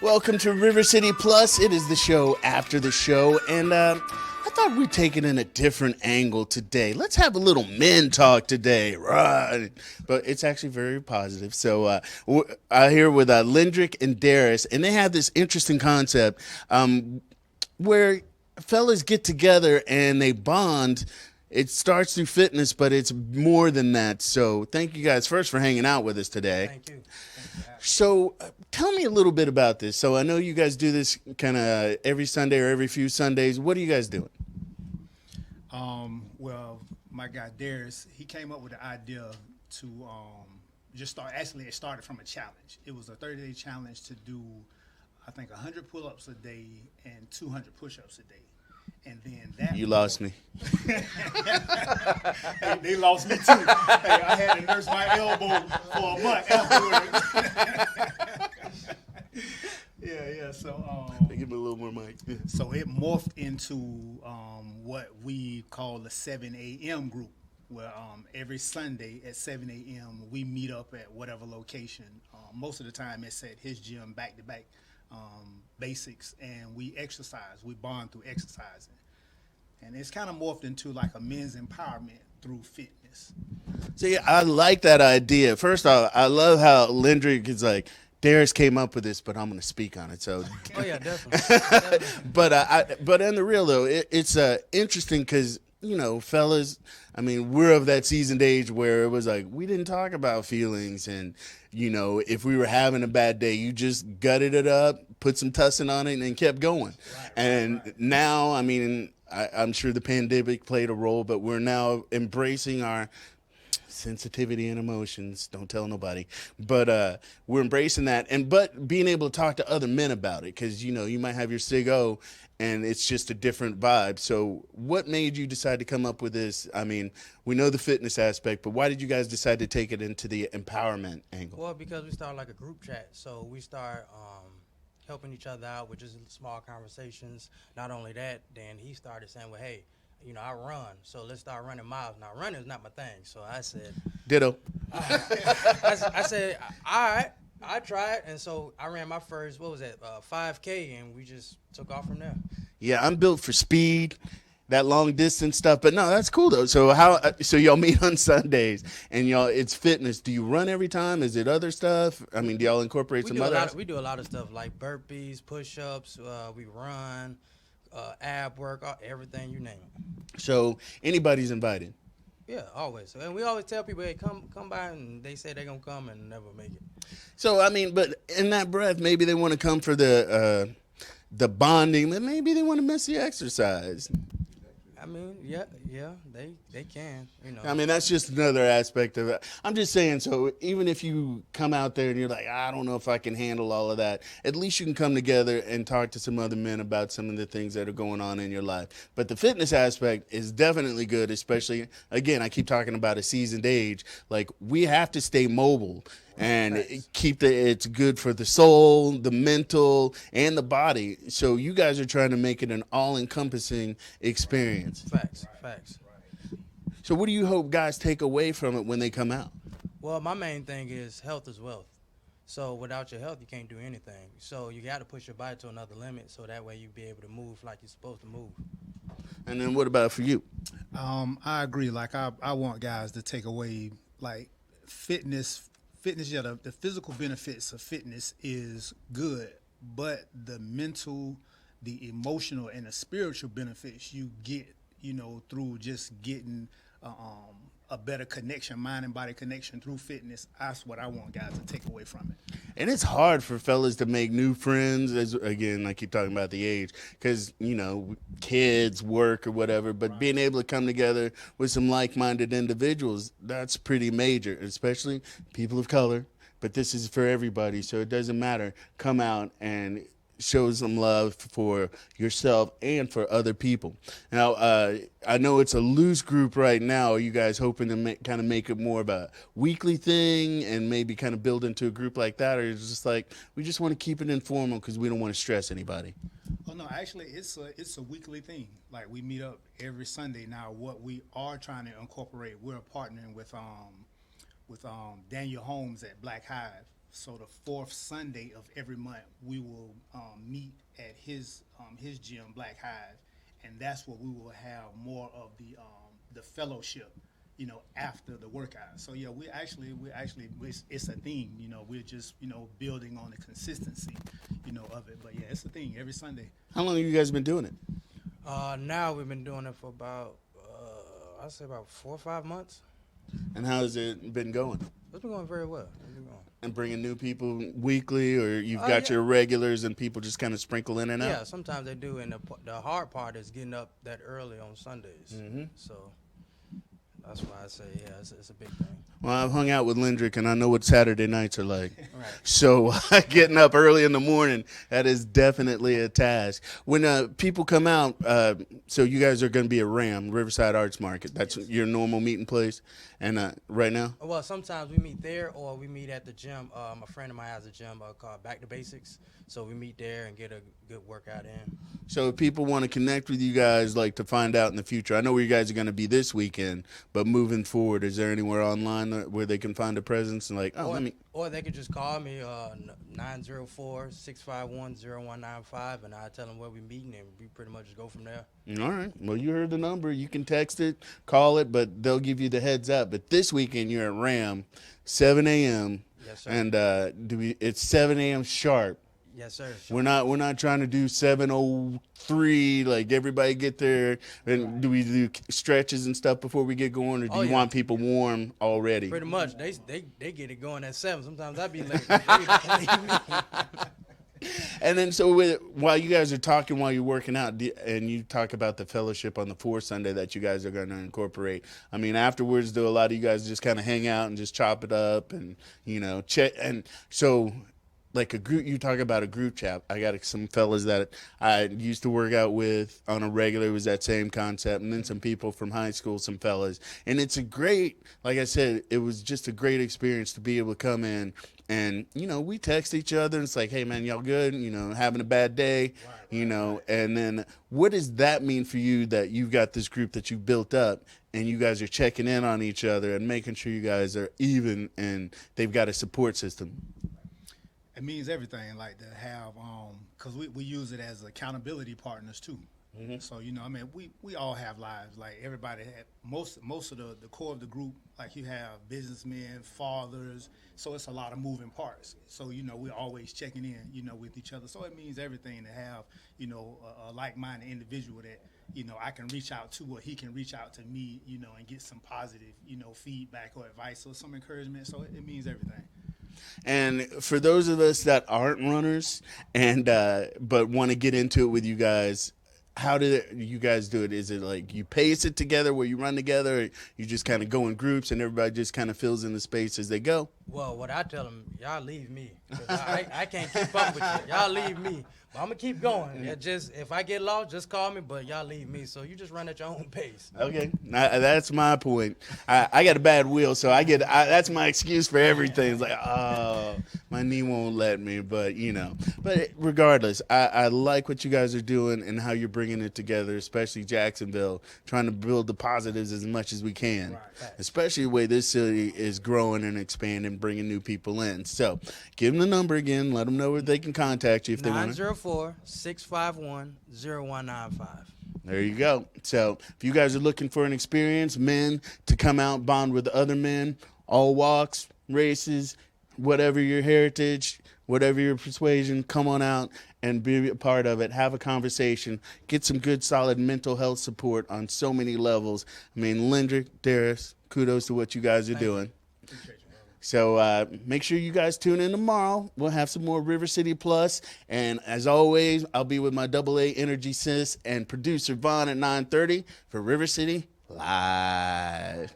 Welcome to River City Plus. It is the show after the show, and I thought we'd take it in a different angle today. Let's have a little men talk today, right? But it's actually very positive. So I'm here with Lindrick and Darius, and they have this interesting concept where fellas get together and they bond. It starts through fitness, but it's more than that. So thank you guys first for hanging out with us today. Thank you. So tell me a little bit about this. So I know you guys do this kind of every Sunday or every few Sundays. What are you guys doing? Well, my guy Darius, he came up with the idea to just start. Actually, it started from a challenge. It was a 30-day challenge to do, I think, 100 pull-ups a day and 200 push-ups a day. And then that You lost me. they lost me too. Hey, I had to nurse my elbow for a month afterwards. yeah. So Give me a little more mic. so it morphed into what we call the 7 a.m. group, where every Sunday at 7 a.m. we meet up at whatever location. Most of the time it's at his gym, back-to-back basics, and we exercise. We bond through exercising. And it's kind of morphed into like a men's empowerment through fitness. See, I like that idea. First off, I love how Lindrick is like, Darius came up with this, but I'm going to speak on it. So, Oh yeah, definitely. but on the real though, it's interesting because fellas, I mean, we're of that seasoned age where it was like we didn't talk about feelings, and if we were having a bad day, you just gutted it up, put some tussin on it, and kept going. Right. Now, I mean, I'm sure the pandemic played a role, but we're now embracing our sensitivity and emotions. Don't tell nobody, but we're embracing that, but being able to talk to other men about it, because you might have your sig-o and it's just a different vibe. So what made you decide to come up with this? I mean, we know the fitness aspect, but why did you guys decide to take it into the empowerment angle? Well, because we started like a group chat, so we start helping each other out with just small conversations. Not only that, then he started saying, "Well, hey, I run, so let's start running miles." Now, running is not my thing, so I said, Ditto. I said, all right, I tried, and so I ran my first, 5K, and we just took off from there. Yeah, I'm built for speed, that long distance stuff. But no, that's cool though. So so y'all meet on Sundays, and it's fitness. Do you run every time? Is it other stuff? I mean, do y'all incorporate some other? We do a lot of stuff like burpees, push-ups. We run, ab work, everything you name it. So anybody's invited. Yeah, always. And we always tell people, hey, come by, and they say they're going to come and never make it. So, I mean, but in that breath, maybe they want to come for the bonding, but maybe they want to miss the exercise. I mean, yeah, they can, I mean, that's just another aspect of it. I'm just saying, so even if you come out there and you're like, I don't know if I can handle all of that, at least you can come together and talk to some other men about some of the things that are going on in your life. But the fitness aspect is definitely good, especially, again, I keep talking about a seasoned age. Like, we have to stay mobile. And it's good for the soul, the mental, and the body. So you guys are trying to make it an all-encompassing experience. Facts. So what do you hope guys take away from it when they come out? Well, my main thing is health is wealth. So without your health, you can't do anything. So you got to push your body to another limit so that way you be able to move like you're supposed to move. And then what about for you? I agree. Like I want guys to take away like fitness. Yeah, the physical benefits of fitness is good, but the mental, the emotional, and the spiritual benefits you get, through just getting a better connection, mind and body connection through fitness. That's what I want guys to take away from it. And it's hard for fellas to make new friends, again, I keep talking about the age, because, kids, work, or whatever, but being able to come together with some like-minded individuals, that's pretty major, especially people of color. But this is for everybody, so it doesn't matter. Come out and show some love for yourself and for other people. Now, I know it's a loose group right now. Are you guys hoping to kind of make it more of a weekly thing and maybe kind of build into a group like that? Or is it just like, we just want to keep it informal because we don't want to stress anybody? Oh, no, actually, it's a weekly thing. Like, we meet up every Sunday. Now, what we are trying to incorporate, we're partnering with Daniel Holmes at Black Hive. So the fourth Sunday of every month, we will meet at his gym, Black Hive, and that's where we will have more of the fellowship, after the workout. So yeah, it's a thing. We're just building on the consistency, of it. But yeah, it's a thing every Sunday. How long have you guys been doing it? Now we've been doing it for about, I'd say about 4 or 5 months. And how has it been going? It's been going very well. It's been going. And bringing new people weekly, or you've got Yeah. your regulars and people just kind of sprinkle in and out? Yeah, sometimes they do, and the hard part is getting up that early on Sundays. Mm-hmm. So that's why I say, yeah, it's a big thing. Well, I've hung out with Lindrick, and I know what Saturday nights are like. Right. So getting up early in the morning, that is definitely a task. When people come out, so you guys are going to be at RAM, Riverside Arts Market. That's your normal meeting place. And right now? Well, sometimes we meet there or we meet at the gym. A friend of mine has a gym called Back to Basics. So we meet there and get a good workout in. So if people want to connect with you guys, like to find out in the future, I know where you guys are going to be this weekend, but moving forward, is there anywhere online where they can find a presence and like, Or they could just call me 904-651-0195, and I'll tell them where we're meeting, and we pretty much just go from there. All right. Well, you heard the number. You can text it, call it, but they'll give you the heads up. But this weekend you're at RAM, 7 a.m. Yes, sir. And it's 7 a.m. sharp. Yes, sir. We're not trying to do 7:03. Like everybody get there. And do we do stretches and stuff before we get going, or do you want people warm already? Pretty much. They get it going at 7. Sometimes I be late. Believe me. And then so while you guys are talking, while you're working out, and you talk about the fellowship on the fourth Sunday that you guys are going to incorporate, I mean, afterwards, do a lot of you guys just kind of hang out and just chop it up and, check? And so like a group, you talk about a group chat. I got some fellas that I used to work out with on a regular. It was that same concept. And then some people from high school, some fellas. And it's a great, like I said, it was just a great experience to be able to come in and, we text each other. And it's like, hey, man, y'all good? Having a bad day, And then what does that mean for you that you've got this group that you built up and you guys are checking in on each other and making sure you guys are even and they've got a support system? It means everything, like to have, because we use it as accountability partners too. Mm-hmm. So we all have lives. Like everybody, most of the core of the group, like you have businessmen, fathers. So it's a lot of moving parts. So we're always checking in, with each other. So it means everything to have, a like-minded individual that I can reach out to, or he can reach out to me, and get some positive, feedback or advice or some encouragement. So it means everything. And for those of us that aren't runners and but want to get into it with you guys, how do you guys do it? Is it like you pace it together where you run together, or you just kind of go in groups and everybody just kind of fills in the space as they go? Well, what I tell them, y'all leave me. I can't keep up with you. Y'all leave me. But I'm going to keep going. If I get lost, just call me, but y'all leave me. So you just run at your own pace. Okay. That's my point. I got a bad wheel, so that's my excuse for everything. It's like, oh, my knee won't let me, but, But regardless, I like what you guys are doing and how you're bringing it together, especially Jacksonville, trying to build the positives as much as we can, right. Especially the way this city is growing and expanding, bringing new people in. So give them the number again. Let them know where they can contact you if they want to. 904-651-0195. There you go. So if you guys are looking for an experienced men to come out, bond with other men, all walks, races, whatever your heritage, whatever your persuasion, come on out and be a part of it. Have a conversation. Get some good, solid mental health support on so many levels. I mean, Lindrick, Darius, kudos to what you guys are doing. So make sure you guys tune in tomorrow. We'll have some more River City Plus. And as always, I'll be with my AA Energy Sis and producer Vaughn at 9:30 for River City Live.